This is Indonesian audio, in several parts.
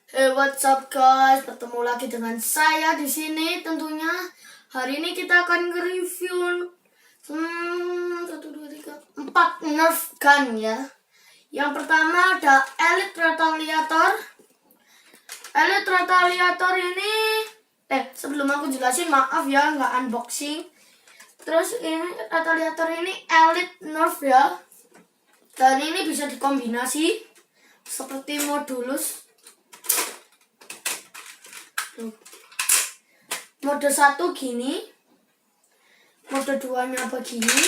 Hey, what's up guys? Bertemu lagi dengan saya di sini tentunya. Hari ini kita akan nge-review 4 Nerf gun ya. Yang pertama ada Elite Retaliator. Elite Retaliator ini sebelum aku jelasin, maaf ya nggak unboxing. Terus ini Retaliator ini Elite Nerf ya. Dan ini bisa dikombinasi seperti modulus. Mode 1 gini, mode 2 nya begini,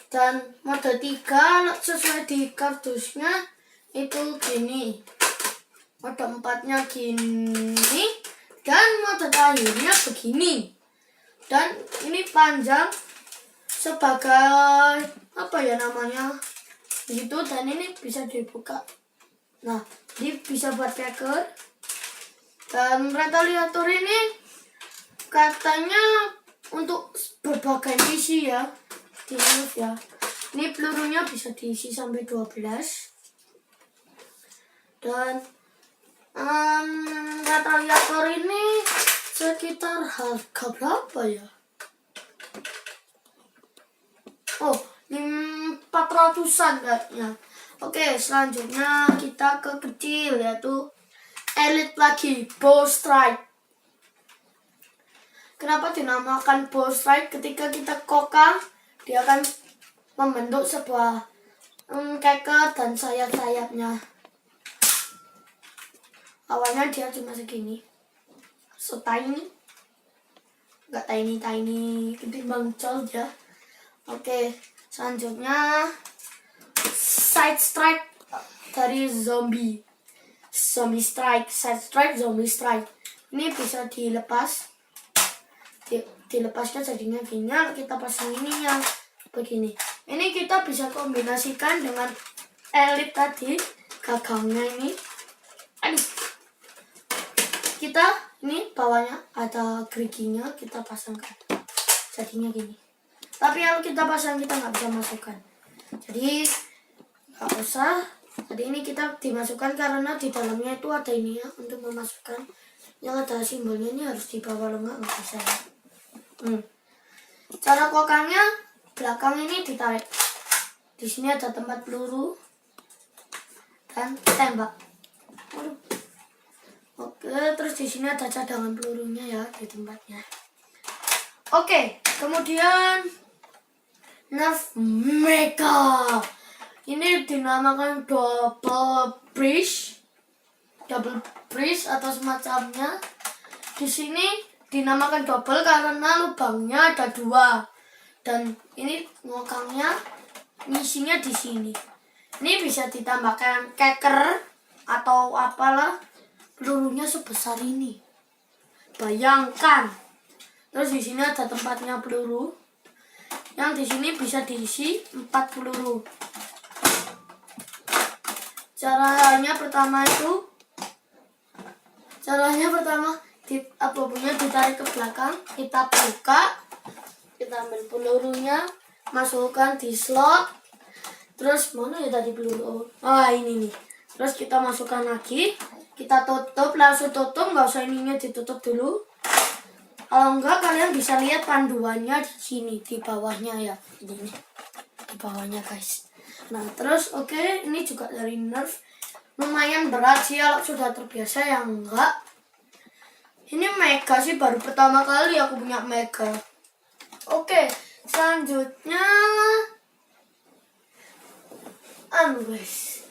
dan mode 3 sesuai di kardusnya itu gini, mode 4 nya gini, dan mode terakhirnya begini. Dan ini panjang sebagai apa ya namanya gitu, dan ini bisa dibuka. Nah, ini bisa buat packer. Dan Retaliator ini katanya untuk berbagai misi ya, di Nerf ya. Ini pelurunya bisa diisi sampai 12. Dan Retaliator ini sekitar harga berapa ya? Oh, 400-an kayaknya. Oke, selanjutnya kita ke kecil, yaitu Elite lagi, Bow Strike. Kenapa dinamakan Bow Strike? Ketika kita kokang, dia akan membentuk sebuah keker dan sayap-sayapnya. Awalnya dia cuma segini, so tiny, nggak tiny ketimbang cold ya. Oke, selanjutnya Side Strike dari Zombie Strike, Side Strike, Zombie Strike. Ini bisa dilepas, dilepaskan jadinya gini. Kita pasang ini yang begini. Ini kita bisa kombinasikan dengan Elite tadi, gagangnya ini. Kita ini bawahnya ada geriginya, kita pasangkan jadinya gini. Tapi kalau kita pasang kita nggak bisa masukkan, jadi nggak usah. Jadi ini kita dimasukkan karena di dalamnya itu ada ini ya, untuk memasukkan yang ada simbolnya. Ini harus di bawah, nggak bisa ya. Cara kokangnya, belakang ini ditarik. Di sini ada tempat peluru dan tembak. Oke, terus di sini ada cadangan pelurunya ya di tempatnya. Oke, kemudian Nerf Mega. Ini dinamakan double breach atau semacamnya. Di sini dinamakan double karena lubangnya ada 2. Dan ini ngokangnya, ngisinya di sini. Ini bisa ditambahkan keker atau apalah, pelurunya sebesar ini. Bayangkan. Terus di sini ada tempatnya peluru. Yang di sini bisa diisi 4 peluru. Caranya pertama, abu-abunya ditarik ke belakang, kita buka, kita ambil pelurunya, masukkan di slot. Terus mana ya tadi peluru? Ini nih. Terus kita masukkan lagi, kita tutup, langsung tutup, nggak usah ininya ditutup dulu. Kalau enggak, kalian bisa lihat panduannya di sini, di bawahnya ya. Ini di bawahnya guys. Nah terus oke, ini juga dari Nerf. Lumayan berat sih kalau sudah terbiasa, yang enggak. Ini Mega sih, baru pertama kali aku punya Mega. Oke, selanjutnya guys.